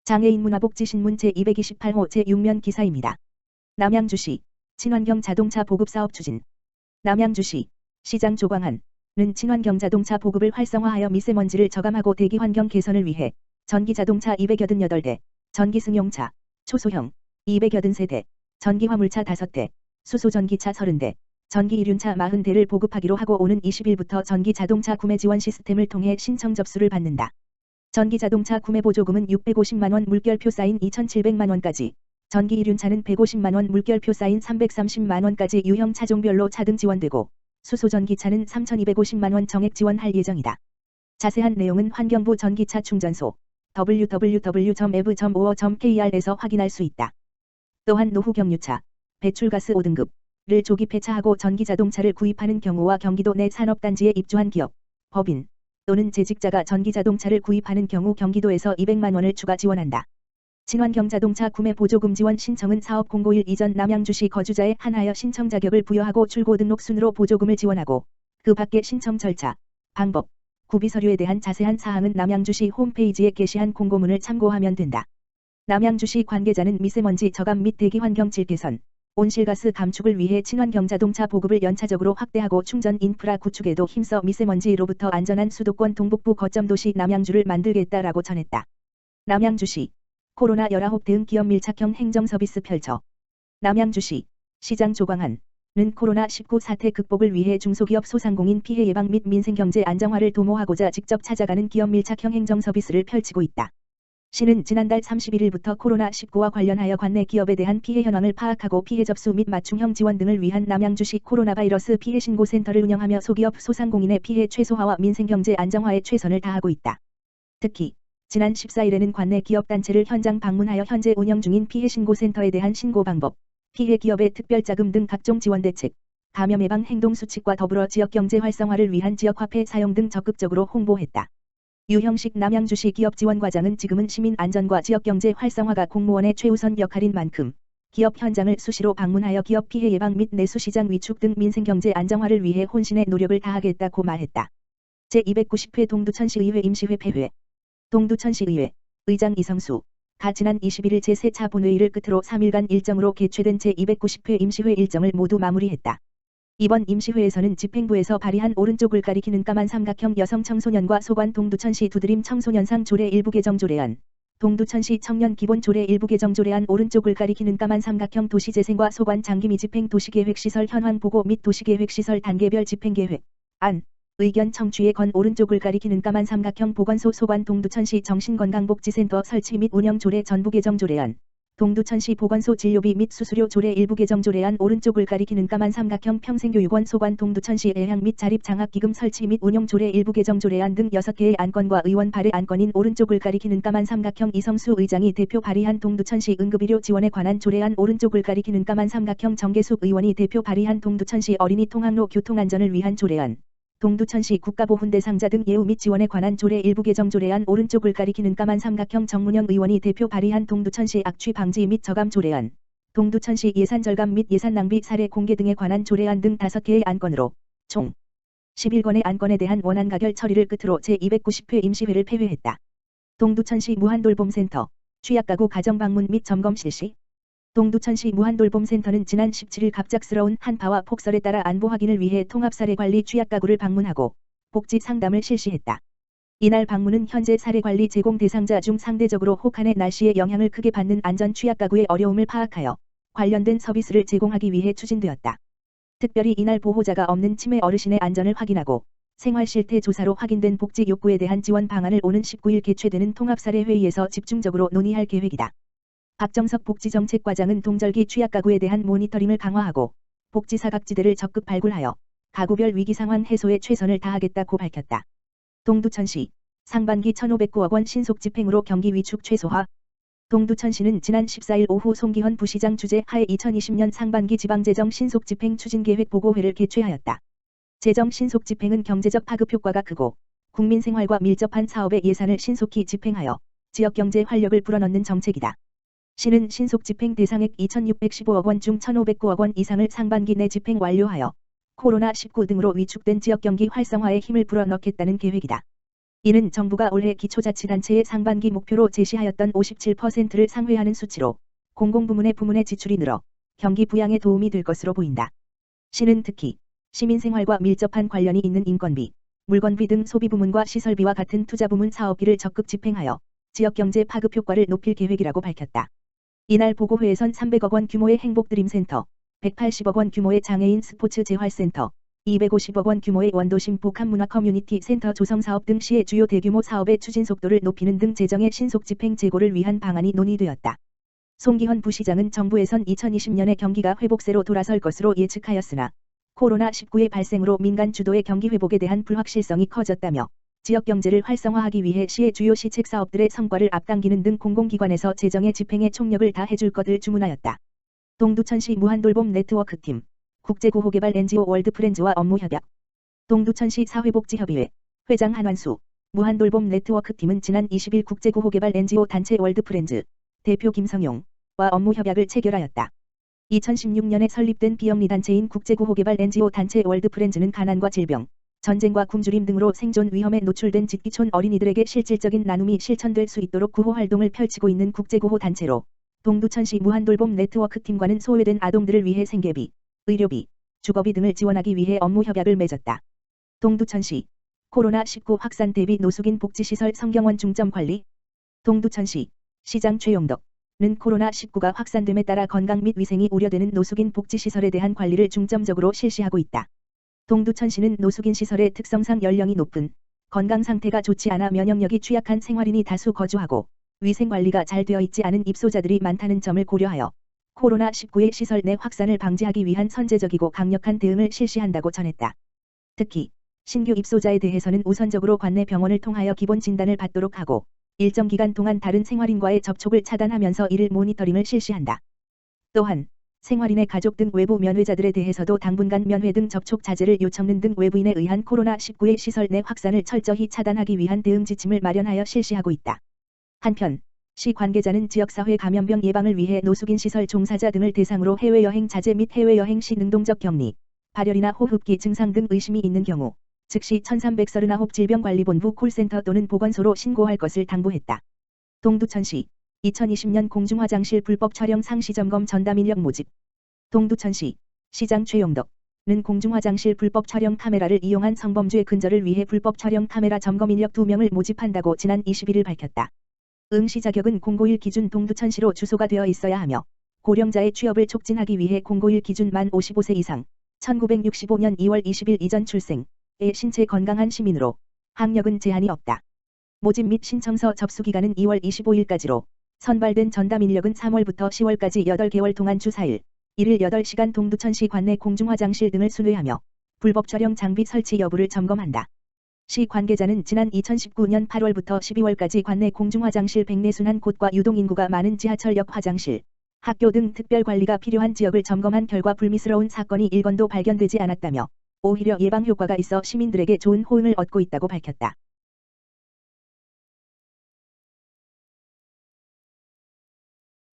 장애인 문화복지신문 제228호 제6면 기사입니다. 남양주시 친환경 자동차 보급 사업 추진. 남양주시 시장 조광한은 친환경 자동차 보급을 활성화하여 미세먼지를 저감하고 대기 환경 개선을 위해 전기 자동차 288대, 전기 승용차, 초소형 283대, 전기 화물차 5대, 수소 전기차 30대, 전기 이륜차 40대를 보급하기로 하고 오는 20일부터 전기 자동차 구매 지원 시스템을 통해 신청 접수를 받는다. 전기 자동차 구매 보조금은 650만원 물결표 쌓인 2,700만원까지, 전기 이륜차는 150만원 물결표 쌓인 330만원까지 유형 차종별로 차등 지원되고, 수소 전기차는 3,250만원 정액 지원할 예정이다. 자세한 내용은 환경부 전기차 충전소 www.ev.or.kr에서 확인할 수 있다. 또한 노후 경유차, 배출가스 5등급을 조기 폐차하고 전기 자동차를 구입하는 경우와 경기도 내 산업단지에 입주한 기업, 법인 또는 재직자가 전기 자동차를 구입하는 경우 경기도에서 200만원을 추가 지원한다. 친환경 자동차 구매 보조금 지원 신청은 사업 공고일 이전 남양주시 거주자에 한하여 신청 자격을 부여하고 출고 등록 순으로 보조금을 지원하고, 그 밖의 신청 절차, 방법, 구비 서류에 대한 자세한 사항은 남양주시 홈페이지에 게시한 공고문을 참고하면 된다. 남양주시 관계자는 미세먼지 저감 및 대기 환경 질 개선, 온실가스 감축을 위해 친환경 자동차 보급을 연차적으로 확대하고 충전 인프라 구축에도 힘써 미세먼지로부터 안전한 수도권 동북부 거점 도시 남양주를 만들겠다라고 전했다. 남양주시 코로나19 대응 기업 밀착형 행정 서비스 펼쳐. 남양주시 시장 조광한은 코로나19 사태 극복을 위해 중소기업 소상공인 피해 예방 및 민생경제 안정화를 도모하고자 직접 찾아가는 기업 밀착형 행정 서비스를 펼치고 있다. 시는 지난달 31일부터 코로나19와 관련하여 관내 기업에 대한 피해 현황을 파악하고 피해 접수 및 맞춤형 지원 등을 위한 남양주시 코로나 바이러스 피해 신고센터를 운영하며 소기업 소상공인의 피해 최소화와 민생경제 안정화에 최선을 다하고 있다. 특히 지난 14일에는 관내 기업 단체를 현장 방문하여 현재 운영 중인 피해 신고센터에 대한 신고 방법, 피해 기업의 특별자금 등 각종 지원 대책, 감염 예방 행동 수칙과 더불어 지역경제 활성화를 위한 지역화폐 사용 등 적극적으로 홍보했다. 유형식 남양주시 기업지원과장은 지금은 시민 안전과 지역경제 활성화가 공무원의 최우선 역할인 만큼 기업 현장을 수시로 방문하여 기업 피해 예방 및 내수시장 위축 등 민생경제 안정화를 위해 혼신의 노력을 다하겠다고 말했다. 제290회 동두천시의회 임시회 폐회. 동두천시의회 의장 이성수가 지난 21일 제3차 본회의를 끝으로 3일간 일정으로 개최된 제290회 임시회 일정을 모두 마무리했다. 이번 임시회에서는 집행부에서 발의한 오른쪽을 가리키는 까만 삼각형 여성 청소년과 소관 동두천시 두드림 청소년상 조례 일부 개정 조례안, 동두천시 청년 기본 조례 일부 개정 조례안 오른쪽을 가리키는 까만 삼각형 도시재생과 소관 장기미 집행 도시계획시설 현황 보고 및 도시계획시설 단계별 집행계획 안, 의견 청취에 건 오른쪽을 가리키는 까만 삼각형 보건소 소관 동두천시 정신건강복지센터 설치 및 운영 조례 전부 개정 조례안, 동두천시 보건소 진료비 및 수수료 조례 일부 개정 조례안 오른쪽을 가리키는 까만 삼각형 평생교육원 소관 동두천시 애향 및 자립장학기금 설치 및 운영 조례 일부 개정 조례안 등 6개의 안건과 의원 발의 안건인 오른쪽을 가리키는 까만 삼각형 이성수 의장이 대표 발의한 동두천시 응급의료 지원에 관한 조례안 오른쪽을 가리키는 까만 삼각형 정계숙 의원이 대표 발의한 동두천시 어린이 통학로 교통안전을 위한 조례안, 동두천시 국가보훈 대상자 등 예우 및 지원에 관한 조례 일부 개정 조례안 오른쪽을 가리키는 까만 삼각형 정문영 의원이 대표 발의한 동두천시 악취 방지 및 저감 조례안, 동두천시 예산 절감 및 예산 낭비 사례 공개 등에 관한 조례안 등 5개의 안건으로 총 11건의 안건에 대한 원안 가결 처리를 끝으로 제290회 임시회를 폐회했다. 동두천시 무한돌봄센터 취약가구 가정방문 및 점검 실시. 동두천시 무한돌봄센터는 지난 17일 갑작스러운 한파와 폭설에 따라 안보 확인을 위해 통합사례관리 취약가구를 방문하고 복지 상담을 실시했다. 이날 방문은 현재 사례관리 제공 대상자 중 상대적으로 혹한의 날씨의 영향을 크게 받는 안전 취약가구의 어려움을 파악하여 관련된 서비스를 제공하기 위해 추진되었다. 특별히 이날 보호자가 없는 치매 어르신의 안전을 확인하고 생활실태 조사로 확인된 복지 욕구에 대한 지원 방안을 오는 19일 개최되는 통합사례회의에서 집중적으로 논의할 계획이다. 박정석 복지정책과장은 동절기 취약가구에 대한 모니터링을 강화하고 복지 사각지대를 적극 발굴하여 가구별 위기상황 해소에 최선을 다하겠다고 밝혔다. 동두천시 상반기 1,509억 원 신속 집행으로 경기 위축 최소화. 동두천시는 지난 14일 오후 송기헌 부시장 주재 하에 2020년 상반기 지방재정 신속 집행 추진계획 보고회를 개최하였다. 재정 신속 집행은 경제적 파급 효과가 크고 국민 생활과 밀접한 사업의 예산을 신속히 집행하여 지역경제 활력을 불어넣는 정책이다. 시는 신속 집행 대상액 2,615억 원 중 1,509억 원 이상을 상반기 내 집행 완료하여 코로나19 등으로 위축된 지역 경기 활성화에 힘을 불어넣겠다는 계획이다. 이는 정부가 올해 기초자치단체의 상반기 목표로 제시하였던 57%를 상회하는 수치로 공공부문의 지출이 늘어 경기 부양에 도움이 될 것으로 보인다. 시는 특히 시민생활과 밀접한 관련이 있는 인건비, 물건비 등 소비부문과 시설비와 같은 투자부문 사업비를 적극 집행하여 지역경제 파급 효과를 높일 계획이라고 밝혔다. 이날 보고회에선 300억 원 규모의 행복드림센터, 180억 원 규모의 장애인 스포츠 재활센터, 250억 원 규모의 원도심 복합문화 커뮤니티 센터 조성 사업 등 시의 주요 대규모 사업의 추진 속도를 높이는 등 재정의 신속 집행 제고를 위한 방안이 논의되었다. 송기헌 부시장은 정부에선 2020년에 경기가 회복세로 돌아설 것으로 예측하였으나 코로나19의 발생으로 민간 주도의 경기 회복에 대한 불확실성이 커졌다며 지역 경제를 활성화하기 위해 시의 주요 시책 사업들의 성과를 앞당기는 등 공공기관에서 재정의 집행에 총력을 다해줄 것을 주문하였다. 동두천시 무한돌봄 네트워크팀, 국제구호개발 NGO 월드프렌즈와 업무 협약. 동두천시 사회복지협의회 회장 한완수, 무한돌봄 네트워크팀은 지난 20일 국제구호개발 NGO 단체 월드프렌즈 대표 김성용과 업무 협약을 체결하였다. 2016년에 설립된 비영리단체인 국제구호개발 NGO 단체 월드프렌즈는 가난과 질병, 전쟁과 굶주림 등으로 생존 위험에 노출된 집기촌 어린이들에게 실질적인 나눔이 실천될 수 있도록 구호 활동을 펼치고 있는 국제구호 단체로 동두천시 무한돌봄 네트워크팀과는 소외된 아동들을 위해 생계비, 의료비, 주거비 등을 지원하기 위해 업무 협약을 맺었다. 동두천시 코로나19 확산 대비 노숙인 복지시설 성경원 중점 관리. 동두천시 시장 최용덕는 코로나19가 확산됨에 따라 건강 및 위생이 우려되는 노숙인 복지시설에 대한 관리를 중점적으로 실시하고 있다. 동두천시는 노숙인 시설의 특성상 연령이 높은, 건강 상태가 좋지 않아 면역력이 취약한 생활인이 다수 거주하고 위생관리가 잘 되어 있지 않은 입소자들이 많다는 점을 고려하여 코로나19의 시설 내 확산을 방지하기 위한 선제적이고 강력한 대응을 실시한다고 전했다. 특히 신규 입소자에 대해서는 우선적으로 관내 병원을 통하여 기본 진단을 받도록 하고 일정 기간 동안 다른 생활인과의 접촉을 차단하면서 이를 모니터링을 실시한다. 또한 생활인의 가족 등 외부 면회자들에 대해서도 당분간 면회 등 접촉 자제를 요청는 등 외부인에 의한 코로나19의 시설 내 확산을 철저히 차단하기 위한 대응 지침을 마련하여 실시하고 있다. 한편 시 관계자는 지역사회 감염병 예방을 위해 노숙인 시설 종사자 등을 대상으로 해외여행 자제 및 해외여행 시 능동적 격리, 발열이나 호흡기 증상 등 의심이 있는 경우 즉시 1339 질병관리본부 콜센터 또는 보건소로 신고할 것을 당부했다. 동두천시 2020년 공중화장실 불법 촬영 상시점검 전담 인력 모집. 동두천시 시장 최용덕는 공중화장실 불법 촬영 카메라를 이용한 성범죄 근절을 위해 불법 촬영 카메라 점검 인력 2명을 모집한다고 지난 21일 밝혔다. 응시 자격은 091 기준 동두천시로 주소가 되어 있어야 하며 고령자의 취업을 촉진하기 위해 091 기준 만 55세 이상 1965년 2월 20일 이전 출생의 신체 건강한 시민으로 학력은 제한이 없다. 모집 및 신청서 접수 기간은 2월 25일까지로 선발된 전담 인력은 3월부터 10월까지 8개월 동안 주 4일 1일 8시간 동두천시 관내 공중화장실 등을 순회하며 불법 촬영 장비 설치 여부를 점검한다. 시 관계자는 지난 2019년 8월부터 12월까지 관내 공중화장실 104순환 곳과 유동인구가 많은 지하철역 화장실, 학교 등 특별관리가 필요한 지역을 점검한 결과 불미스러운 사건이 1건도 발견되지 않았다며 오히려 예방 효과가 있어 시민들에게 좋은 호응을 얻고 있다고 밝혔다.